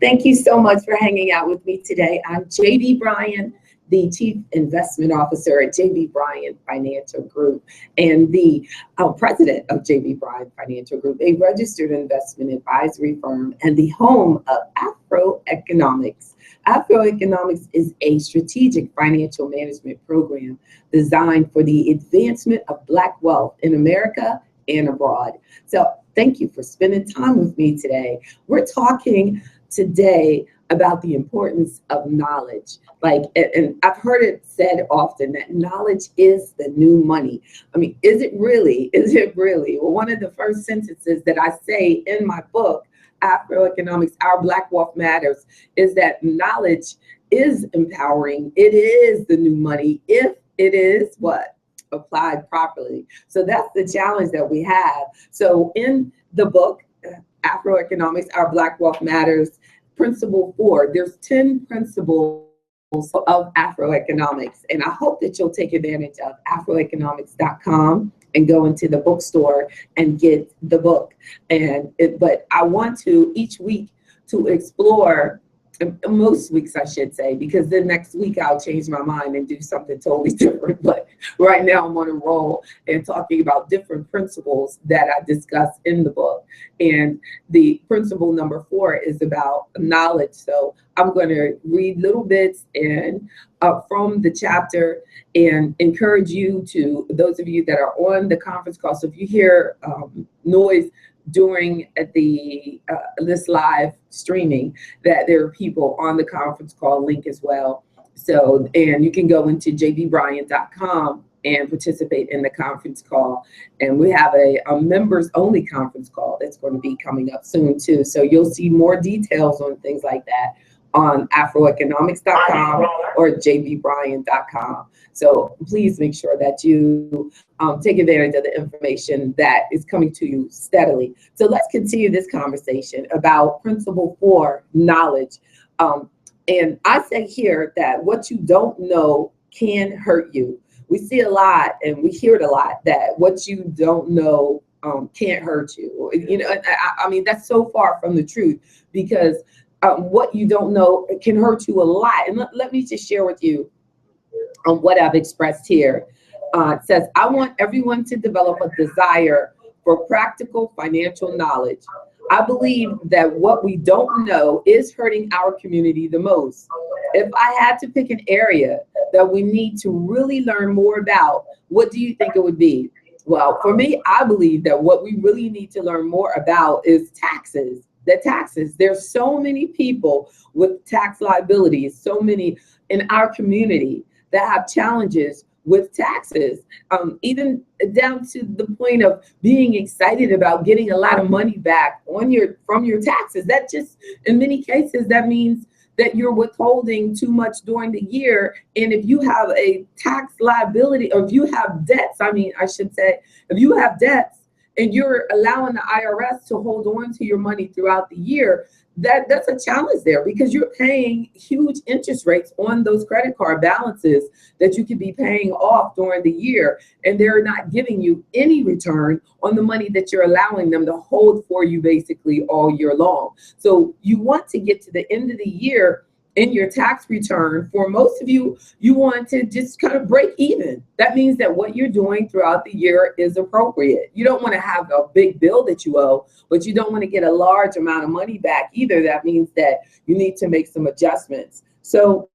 Thank you so much for hanging out with me today. I'm JB Bryan, the Chief Investment Officer at JB Bryan Financial Group and the President of JB Bryan Financial Group, a registered investment advisory firm and the home of AfroEconomics. AfroEconomics is a strategic financial management program designed for the advancement of Black wealth in America and abroad. So thank you for spending time with me today. We're talking today about the importance of knowledge. And I've heard it said often that knowledge is the new money. I mean, is it really? Is it really? Well, one of the first sentences that I say in my book, AfroEconomics, Our Black Wealth Matters, is that knowledge is empowering. It is the new money if it is what? Applied properly. So that's the challenge that we have. So in the book, AfroEconomics, Our Black Wealth Matters, Principle 4, there's 10 principles of Afroeconomics. And I hope that you'll take advantage of AfroEconomics.com and go into the bookstore and get the book. But I want to each week to explore, most weeks I should say, because then next week I'll change my mind and do something totally different. But right now I'm on a roll and talking about different principles that I discuss in the book. And the principle number 4 is about knowledge. So I'm going to read little bits and from the chapter and encourage you to, those of you that are on the conference call, so if you hear noise during this live streaming, that there are people on the conference call link as well. So, and you can go into jbbryan.com and participate in the conference call. And we have a members only conference call that's going to be coming up soon too. So you'll see more details on things like that on afroeconomics.com or jbbryan.com. So please make sure that you take advantage of the information that is coming to you steadily. So let's continue this conversation about Principle 4, knowledge. And I say here that what you don't know can hurt you. We see a lot and we hear it a lot that what you don't know can't hurt you. You know, I mean, that's so far from the truth, because what you don't know can hurt you a lot. And let me just share with you what I've expressed here. It says, I want everyone to develop a desire for practical financial knowledge. I believe that what we don't know is hurting our community the most. If I had to pick an area that we need to really learn more about, what do you think it would be? Well, for me, I believe that what we really need to learn more about is taxes. The taxes. There's so many people with tax liabilities, so many in our community that have challenges with taxes, even down to the point of being excited about getting a lot of money back from your taxes. That just, in many cases, that means that you're withholding too much during the year. And if you have a tax liability, or if you have debts, I should say, if you have debts, and you're allowing the IRS to hold on to your money throughout the year, that's a challenge there, because you're paying huge interest rates on those credit card balances that you could be paying off during the year, and they're not giving you any return on the money that you're allowing them to hold for you basically all year long. So you want to get to the end of the year in your tax return. For most of you, you want to just kind of break even. That means that what you're doing throughout the year is appropriate. You don't want to have a big bill that you owe, but you don't want to get a large amount of money back either. That means that you need to make some adjustments. So,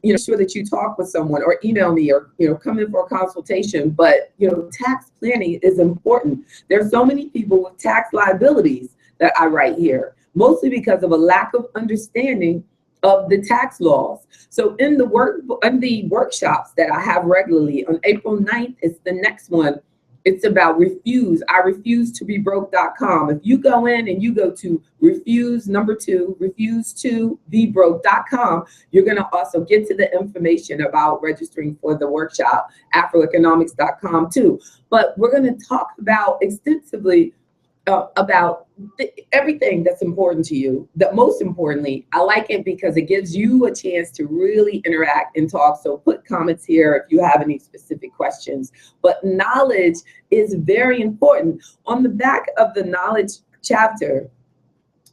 you know, sure that you talk with someone or email me or, you know, come in for a consultation. But, you know, tax planning is important. There's so many people with tax liabilities that I write here, mostly because of a lack of understanding of the tax laws. So in the workshops that I have regularly, on April 9th is the next one. It's about refuse. I refuse to be broke.com. If you go in and you go to refuse to be broke.com, you're going to also get to the information about registering for the workshop, afroeconomics.com too. But we're going to talk about extensively about everything that's important to you. That most importantly, I like it because it gives you a chance to really interact and talk. So put comments here if you have any specific questions. But knowledge is very important. On the back of the knowledge chapter,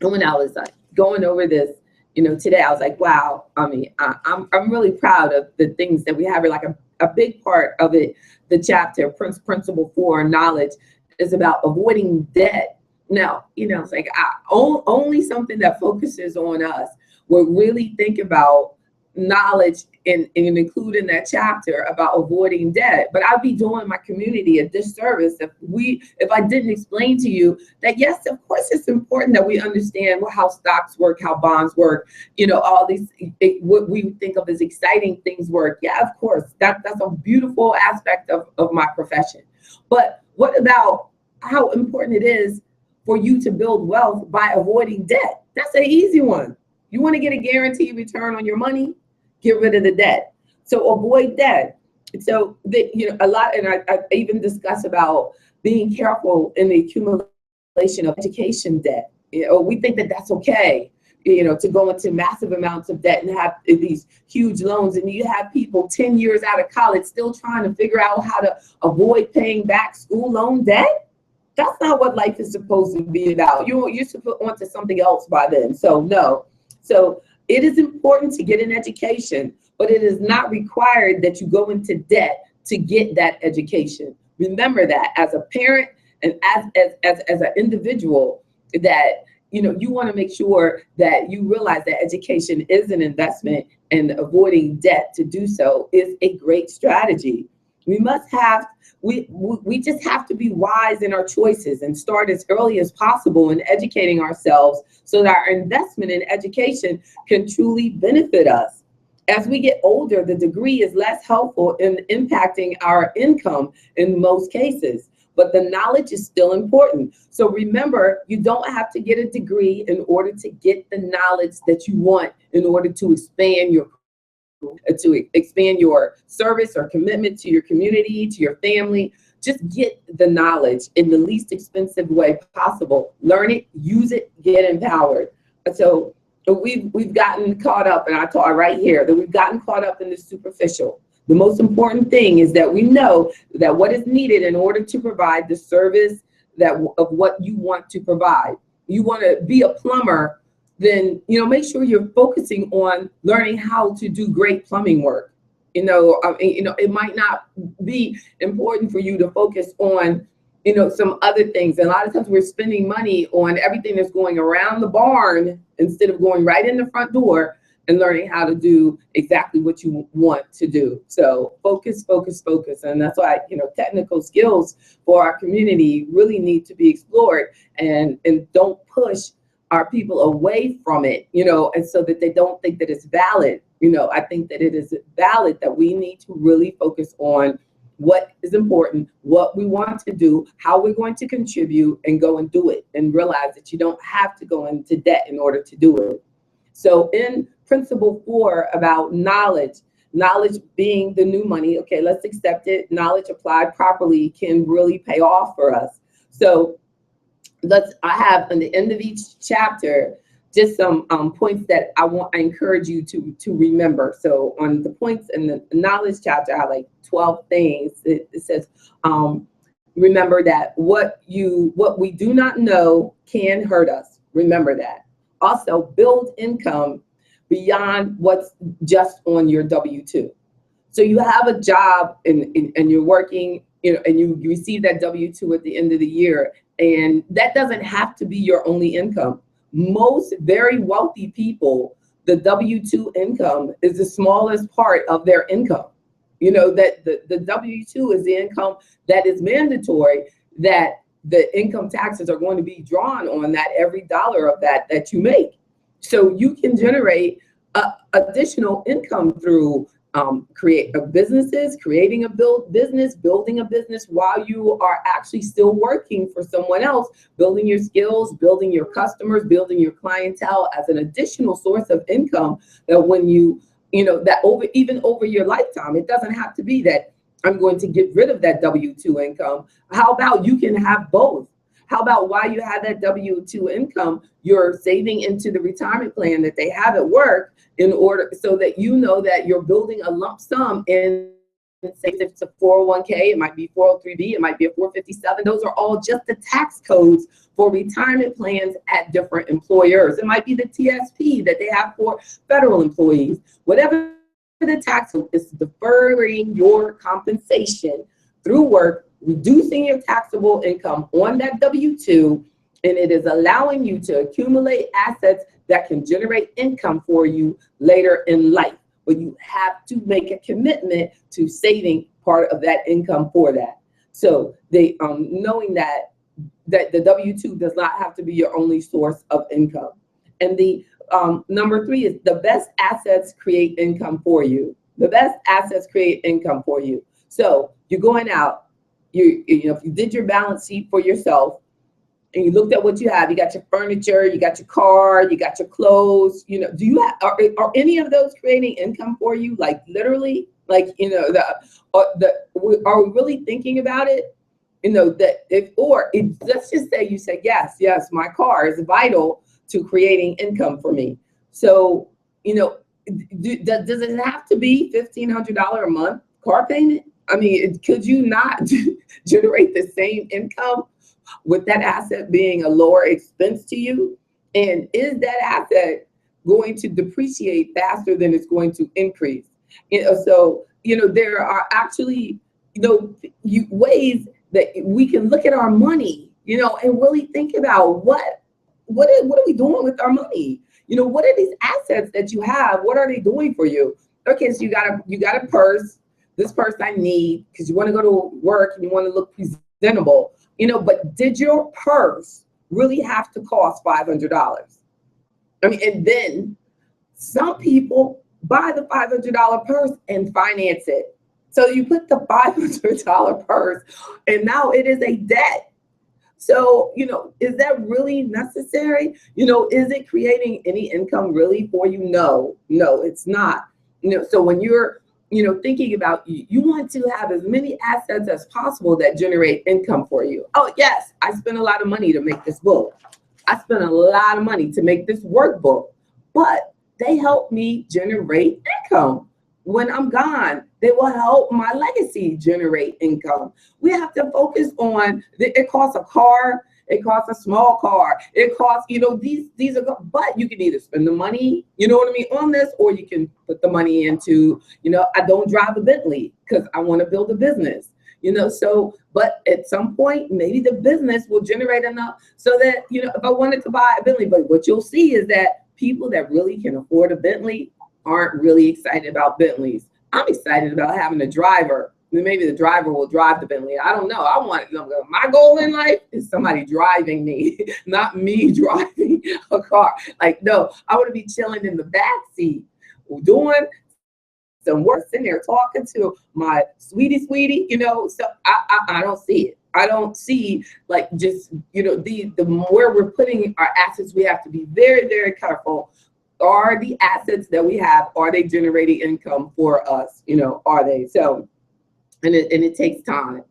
and when I was going over this, today, I was like, wow. I mean, I'm really proud of the things that we have here. Like a big part of it, the chapter, Principle 4, knowledge, is about avoiding debt. Now, it's like only something that focuses on us will really think about knowledge and include in that chapter about avoiding debt. But I'd be doing my community a disservice if I didn't explain to you that, yes, of course, it's important that we understand how stocks work, how bonds work, all these what we think of as exciting things work. Yeah, of course, that's a beautiful aspect of my profession. But what about how important it is for you to build wealth by avoiding debt? That's an easy one. You want to get a guaranteed return on your money? Get rid of the debt. So avoid debt. So a lot, and I even discuss about being careful in the accumulation of education debt. We think that that's okay, to go into massive amounts of debt and have these huge loans, and you have people 10 years out of college still trying to figure out how to avoid paying back school loan debt. That's not what life is supposed to be about. You're supposed to want to something else by then. So no. So it is important to get an education, but it is not required that you go into debt to get that education. Remember that as a parent and as an individual, that you want to make sure that you realize that education is an investment, and avoiding debt to do so is a great strategy. We just have to be wise in our choices and start as early as possible in educating ourselves so that our investment in education can truly benefit us. As we get older, the degree is less helpful in impacting our income in most cases, but the knowledge is still important. So remember, you don't have to get a degree in order to get the knowledge that you want in order to expand your service or commitment to your community, to your family. Just get the knowledge in the least expensive way possible. Learn it, use it, get empowered. So we've gotten caught up, and I taught right here that we've gotten caught up in the superficial. The most important thing is that we know that what is needed in order to provide the service of what you want to provide. You want to be a plumber, then make sure you're focusing on learning how to do great plumbing work. It might not be important for you to focus on some other things. And a lot of times we're spending money on everything that's going around the barn instead of going right in the front door and learning how to do exactly what you want to do. So focus. And that's why technical skills for our community really need to be explored, and don't push our people away from it, and so that they don't think that it's valid. I think that it is valid that we need to really focus on what is important, what we want to do, how we're going to contribute, and go and do it, and realize that you don't have to go into debt in order to do it. So in Principle 4 about knowledge being the new money, okay, let's accept it. Knowledge applied properly can really pay off for us. So I have on the end of each chapter just some points that I encourage you to remember. So on the points in the knowledge chapter, I have like 12 things. It says, remember that what we do not know can hurt us. Remember that. Also, build income beyond what's just on your W-2. So you have a job and you're working, and you receive that W-2 at the end of the year, and that doesn't have to be your only income. Most very wealthy people, the W-2 income is the smallest part of their income. That the W-2 is the income that is mandatory, that the income taxes are going to be drawn on that every dollar of that you make. So you can generate additional income through creating a business, building a business while you are actually still working for someone else, building your skills, building your customers, building your clientele as an additional source of income. That when even over your lifetime, it doesn't have to be that I'm going to get rid of that W-2 income. How about you can have both? How about while you have that W-2 income, you're saving into the retirement plan that they have at work in order so that that you're building a lump sum in If it's a 401k, it might be 403b, it might be a 457. Those are all just the tax codes for retirement plans at different employers. It might be the TSP that they have for federal employees. Whatever the tax code is, deferring your compensation through work, reducing your taxable income on that W-2, and it is allowing you to accumulate assets that can generate income for you later in life. But you have to make a commitment to saving part of that income for that. So they knowing that the W-2 does not have to be your only source of income. And the number 3 is the best assets create income for you. The best assets create income for you. So you're going out, you know, if you did your balance sheet for yourself, and you looked at what you have, you got your furniture, you got your car, you got your clothes, you know, do you have, are any of those creating income for you? Like literally, like, you know, are we really thinking about it? You know, that let's just say you say, yes, my car is vital to creating income for me. So, you know, does it have to be $1,500 a month car payment? I mean, could you not generate the same income with that asset being a lower expense to you? And is that asset going to depreciate faster than it's going to increase? You know, so, you know, there are actually, you know, ways that we can look at our money, you know, and really think about what are we doing with our money? You know, what are these assets that you have? What are they doing for you? Okay, so you got a purse. This purse I need because you want to go to work and you want to look presentable. You know, but did your purse really have to cost $500? I mean, and then some people buy the $500 purse and finance it. So you put the $500 purse and now it is a debt. So, you know, is that really necessary? You know, is it creating any income really for you? No, it's not. You know, so when you're, you know, thinking about you want to have as many assets as possible that generate income for you. Oh, yes, I spent a lot of money to make this book. I spent a lot of money to make this workbook, but they help me generate income. When I'm gone, they will help my legacy generate income. We have to focus on, it costs a car, it costs a small car, it costs, you know, these are, but you can either spend the money, you know what I mean, on this, or you can put the money into, you know, I don't drive a Bentley because I want to build a business, you know, so, but at some point, maybe the business will generate enough so that, you know, if I wanted to buy a Bentley, but what you'll see is that people that really can afford a Bentley aren't really excited about Bentleys. I'm excited about having a driver. Maybe the driver will drive the Bentley. I don't know. My goal in life is somebody driving me, not me driving a car. Like, no, I want to be chilling in the back seat, doing some work, sitting there talking to my sweetie, you know. So I don't see it. I don't see, like, just, you know, the where we're putting our assets. We have to be very, very careful. Are the assets that we have, are they generating income for us? You know, are they? So, and it takes time.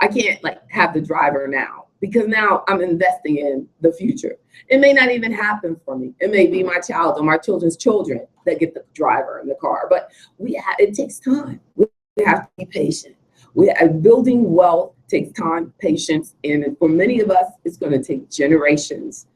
I can't like have the driver now because now I'm investing in the future. It may not even happen for me. It may be my child or my children's children that get the driver in the car, but it takes time. We have to be patient. Building wealth takes time, patience, and for many of us, it's going to take generations,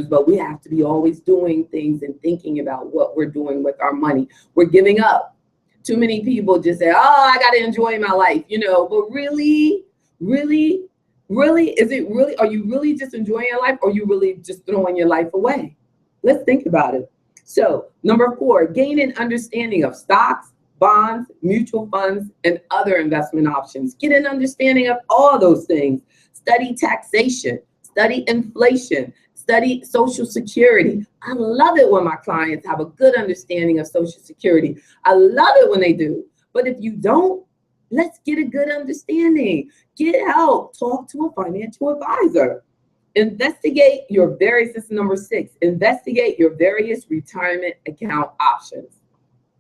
but we have to be always doing things and thinking about what we're doing with our money. We're giving up. Too many people just say, oh, I got to enjoy my life, you know, but really, is it really, are you really just enjoying your life, or are you really just throwing your life away? Let's think about it. So number 4, gain an understanding of stocks, bonds, mutual funds, and other investment options. Get an understanding of all those things. Study taxation, study inflation, study Social Security. I love it when my clients have a good understanding of Social Security. I love it when they do. But if you don't, let's get a good understanding. Get help. Talk to a financial advisor. Investigate your various, this is number 6, investigate your various retirement account options,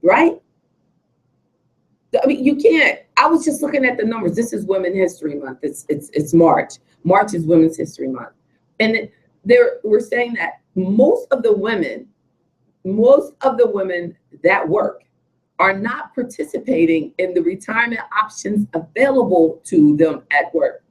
right? I mean, you can't. I was just looking at the numbers. This is Women's History Month. It's March. March is Women's History Month. And we're saying that most of the women that work are not participating in the retirement options available to them at work.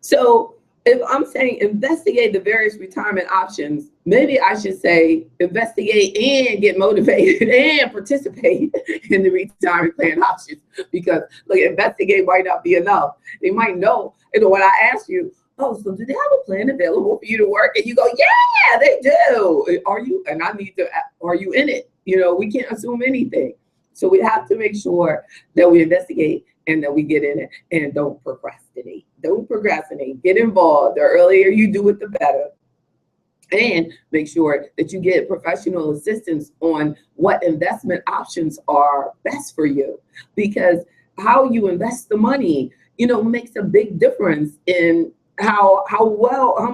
So if I'm saying investigate the various retirement options, maybe I should say investigate and get motivated and participate in the retirement plan options, because look, investigate might not be enough. They might know, when I ask you, oh, so do they have a plan available for you to work? And you go, yeah, they do. Are you? And I need to, are you in it? We can't assume anything. So we have to make sure that we investigate and that we get in it, and don't procrastinate. Don't procrastinate. Get involved. The earlier you do it, the better. And make sure that you get professional assistance on what investment options are best for you, because how you invest the money, makes a big difference in how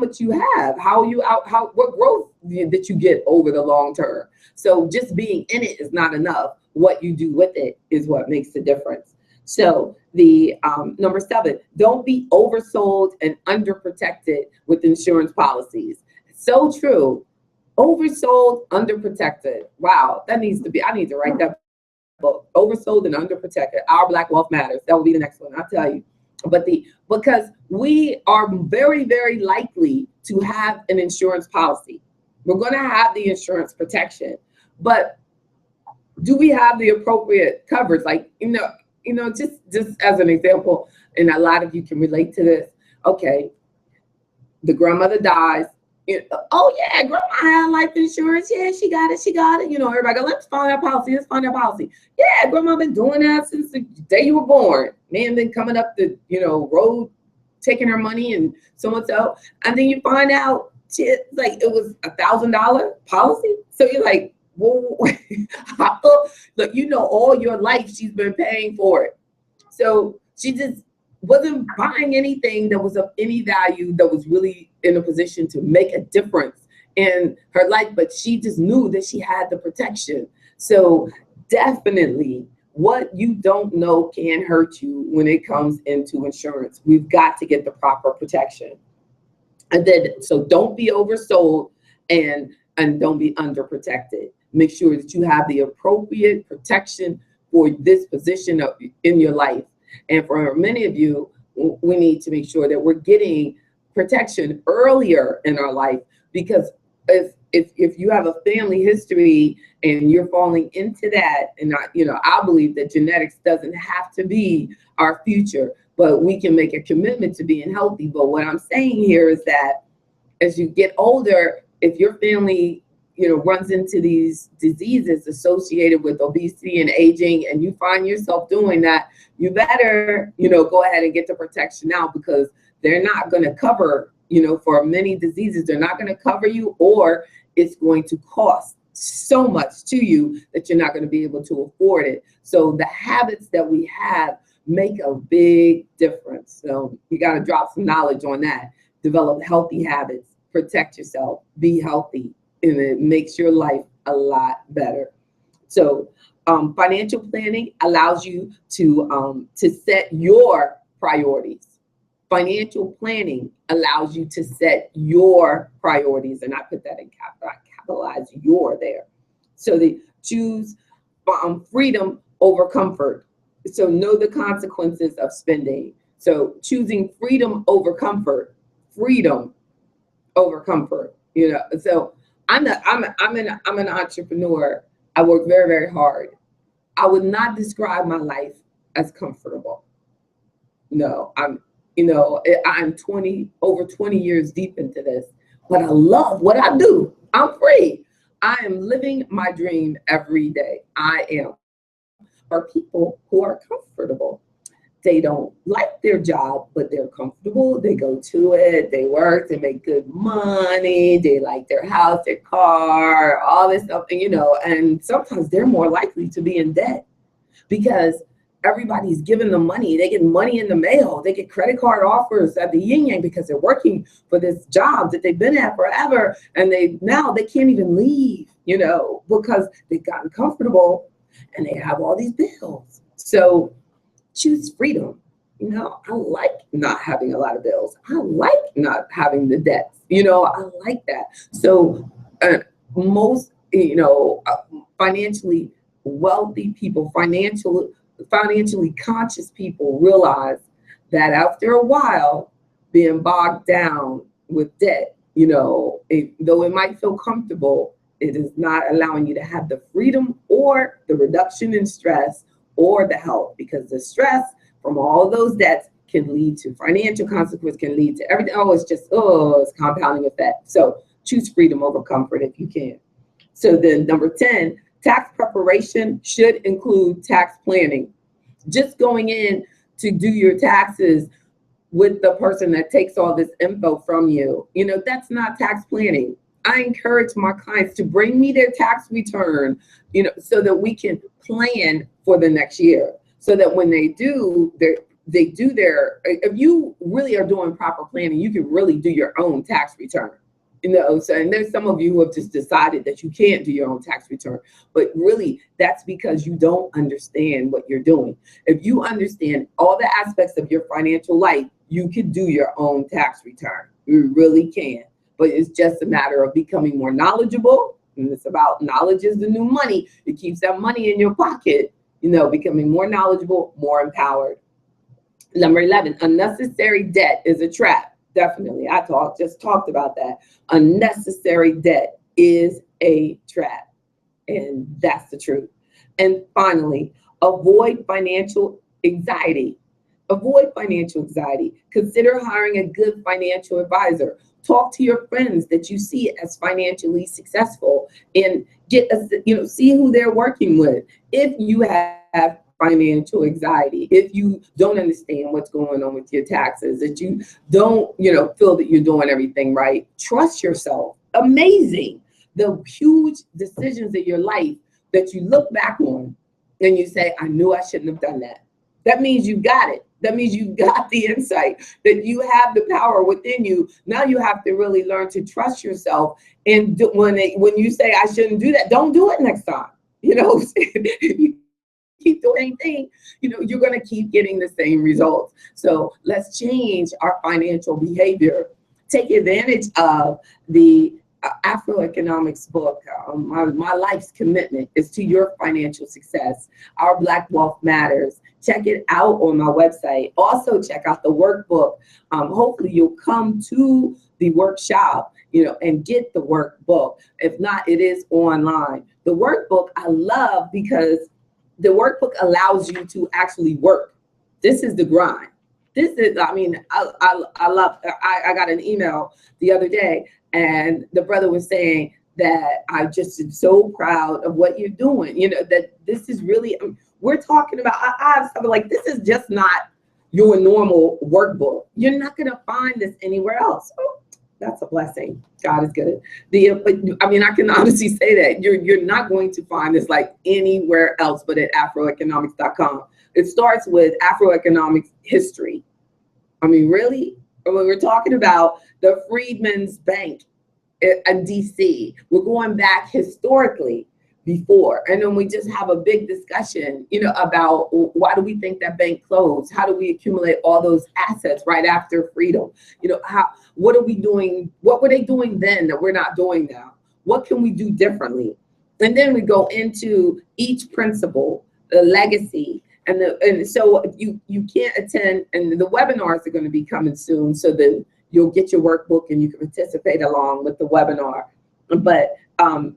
much you have, what growth that you get over the long term. So just being in it is not enough. What you do with it is what makes the difference. So the number 7, don't be oversold and underprotected with insurance policies. So true. Oversold, underprotected. Wow, that needs to be, I need to write that book. Oversold and underprotected. Our Black Wealth Matters. That will be the next one, I'll tell you. Because we are very, very likely to have an insurance policy. We're going to have the insurance protection, but do we have the appropriate coverage? Like, just as an example, and a lot of you can relate to this. Okay, the grandmother dies. Oh yeah, grandma had life insurance. Yeah, she got it. Everybody go, let's find that policy. Yeah, grandma been doing that since the day you were born. Man been coming up the road, taking her money and so much so. And then you find out it was $1,000 policy. So you're like, whoa, look, all your life she's been paying for it. So she just wasn't buying anything that was of any value, that was really in a position to make a difference in her life, but she just knew that she had the protection. So definitely, what you don't know can hurt you when it comes into insurance. We've got to get the proper protection. And then, so don't be oversold and don't be underprotected. Make sure that you have the appropriate protection for this position in your life. And for many of you, we need to make sure that we're getting protection earlier in our life, because if you have a family history and you're falling into that, and I believe that genetics doesn't have to be our future, but we can make a commitment to being healthy. But what I'm saying here is that as you get older, if your family runs into these diseases associated with obesity and aging, and you find yourself doing that, you better, go ahead and get the protection now, because they're not going to cover, for many diseases, they're not going to cover you, or it's going to cost so much to you that you're not going to be able to afford it. So the habits that we have make a big difference. So you got to drop some knowledge on that. Develop healthy habits, protect yourself, be healthy, and it makes your life a lot better. So financial planning allows you to set your priorities. Financial planning allows you to set your priorities, and I put that in capitalize your there. So they choose freedom over comfort. So know the consequences of spending. So choosing freedom over comfort. Freedom over comfort. So I'm an entrepreneur. I work very, very hard. I would not describe my life as comfortable. No, I'm over 20 years deep into this, but I love what I do. I'm free. I am living my dream every day. I am. Are people who are comfortable. They don't like their job, but they're comfortable. They go to it, they work, they make good money, they like their house, their car, all this stuff, and sometimes they're more likely to be in debt because everybody's giving them money. They get money in the mail. They get credit card offers at the yin yang because they're working for this job that they've been at forever, and they can't even leave, because they've gotten comfortable and they have all these bills. So choose freedom. I like not having a lot of bills. I like not having the debts. I like that. So most, financially wealthy people, financially conscious people realize that after a while, being bogged down with debt, though it might feel comfortable, it is not allowing you to have the freedom or the reduction in stress or the health, because the stress from all of those debts can lead to financial consequence, can lead to everything. It's compounding effect. So choose freedom over comfort if you can. So then number 10, tax preparation should include tax planning. Just going in to do your taxes with the person that takes all this info from you, that's not tax planning. I encourage my clients to bring me their tax return, so that we can plan for the next year. So that when they do their, if you really are doing proper planning, you can really do your own tax return. So, and there's some of you who have just decided that you can't do your own tax return, but really that's because you don't understand what you're doing. If you understand all the aspects of your financial life, you can do your own tax return. You really can, but it's just a matter of becoming more knowledgeable. And it's about knowledge is the new money. It keeps that money in your pocket, becoming more knowledgeable, more empowered. Number 11, unnecessary debt is a trap. Definitely. I just talked about that. Unnecessary debt is a trap. And that's the truth. And finally, avoid financial anxiety. Avoid financial anxiety. Consider hiring a good financial advisor. Talk to your friends that you see as financially successful and see who they're working with. If you have financial anxiety, if you don't understand what's going on with your taxes, that you don't, feel that you're doing everything right, trust yourself. Amazing. The huge decisions in your life that you look back on and you say, I knew I shouldn't have done that. That means you got it. That means you got the insight, that you have the power within you. Now you have to really learn to trust yourself. And when you say, I shouldn't do that, don't do it next time. If you keep doing anything, you're going to keep getting the same results. So let's change our financial behavior. Take advantage of the AfroEconomics book. My life's commitment is to your financial success. Our Black Wealth Matters. Check it out on my website. Also check out the workbook. Hopefully you'll come to the workshop, and get the workbook. If not, it is online. The workbook I love because the workbook allows you to actually work. This is the grind. This is, I love, I got an email the other day and the brother was saying that I just am so proud of what you're doing. That this is really, we're talking about, I have something like, this is just not your normal workbook. You're not going to find this anywhere else. Oh, that's a blessing. God is good. I can honestly say that you're not going to find this like anywhere else but at afroeconomics.com. It starts with Afroeconomics history. Really? When we're talking about the Freedmen's Bank in DC, we're going back historically before. And then we just have a big discussion, about why do we think that bank closed? How do we accumulate all those assets right after freedom? What are we doing? What were they doing then that we're not doing now? What can we do differently? And then we go into each principle, the legacy, and so you can't attend, and the webinars are going to be coming soon, so that you'll get your workbook and you can participate along with the webinar. But and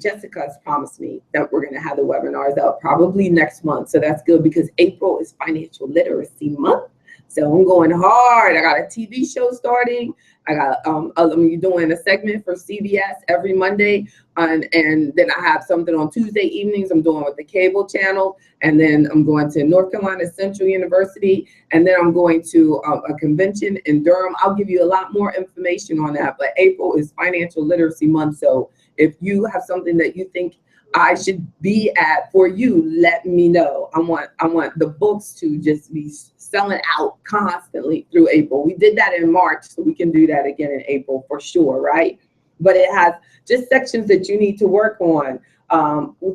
Jessica has promised me that we're going to have the webinars out probably next month. So that's good because April is Financial Literacy Month. So I'm going hard. I got a TV show starting. I got I'm doing a segment for CBS every Monday, and then I have something on Tuesday evenings. I'm doing with the cable channel, and then I'm going to North Carolina Central University, and then I'm going to a convention in Durham. I'll give you a lot more information on that. But April is Financial Literacy Month, so if you have something that you think I should be at for you, let me know. I want the books to just be selling out constantly through April. We did that in March, so we can do that again in April for sure, right? But it has just sections that you need to work on,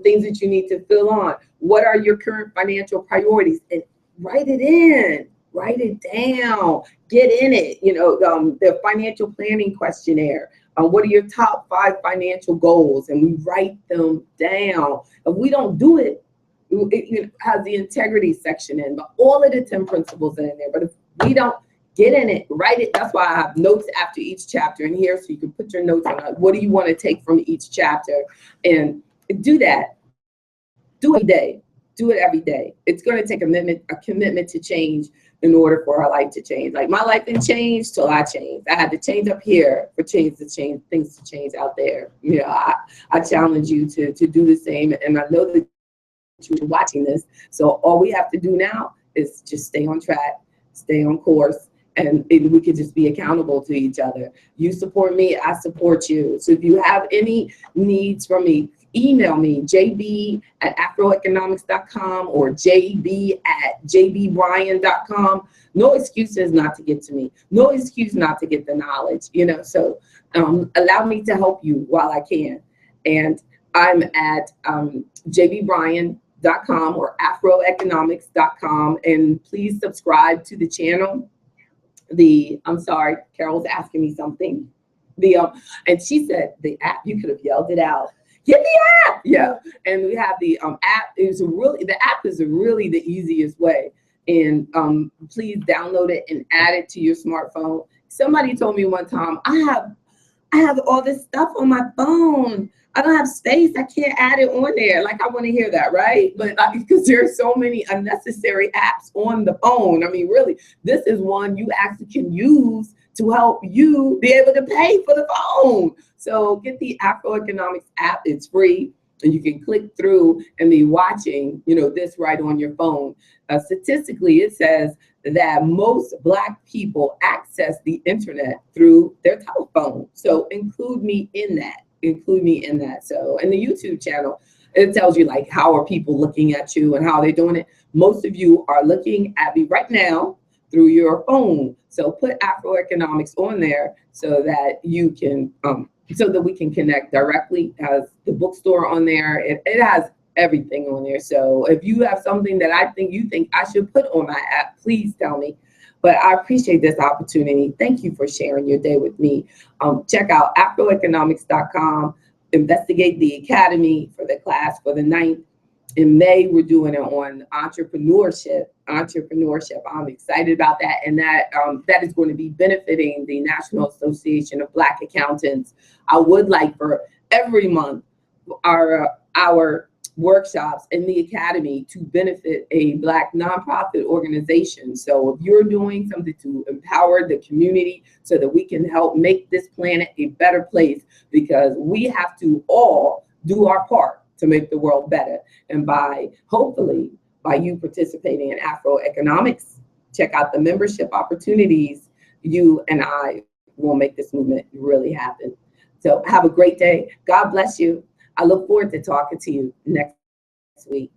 things that you need to fill on. What are your current financial priorities? And write it in, write it down, get in it. The financial planning questionnaire. What are your top 5 financial goals? And we write them down. If we don't do it, it has the integrity section in, but all of the 10 principles are in there. But if we don't get in it, write it. That's why I have notes after each chapter in here, so you can put your notes on what do you want to take from each chapter, and do that. Do it every day. Do it every day. It's going to take a commitment to change in order for our life to change. Like, my life didn't change till I changed. I had to change up here for things to change out there. You know, I challenge you to do the same, and I know that you're watching this. So all we have to do now is just stay on track, stay on course, and we could just be accountable to each other. You support me, I support you. So if you have any needs from me, email me, jb@afroeconomics.com or jb@jbbryan.com. No excuses not to get to me. No excuse not to get the knowledge, you know. So allow me to help you while I can. And I'm at jbbryan.com or afroeconomics.com. And please subscribe to the channel. I'm sorry, Carol's asking me something. And she said the app, you could have yelled it out. Get the app. Yeah. And we have the app. The app is really the easiest way. And please download it and add it to your smartphone. Somebody told me one time, I have all this stuff on my phone. I don't have space. I can't add it on there. Like, I want to hear that, right? But because there's so many unnecessary apps on the phone. I mean, really, this is one you actually can use to help you be able to pay for the phone. So get the AfroEconomics app. It's free, and you can click through and be watching, you know, this right on your phone. Statistically, it says that most Black people access the internet through their telephone. So include me in that. Include me in that. So, and the YouTube channel, it tells you, like, how are people looking at you and how they're doing it. Most of you are looking at me right now through your phone. So put AfroEconomics on there so that you can, so that we can connect directly. It has the bookstore on there. It has everything on there. So if you have something that you think I should put on my app, please tell me. But I appreciate this opportunity. Thank you for sharing your day with me. Check out afroeconomics.com. Investigate the Academy for the class for the 9th. In May, we're doing it on entrepreneurship. I'm excited about that. And that is going to be benefiting the National Association of Black Accountants. I would like for every month our workshops in the Academy to benefit a Black nonprofit organization. So if you're doing something to empower the community so that we can help make this planet a better place, because we have to all do our part to make the world better. And hopefully by you participating in AfroEconomics, check out the membership opportunities, you and I will make this movement really happen. So have a great day. God bless you. I look forward to talking to you next week.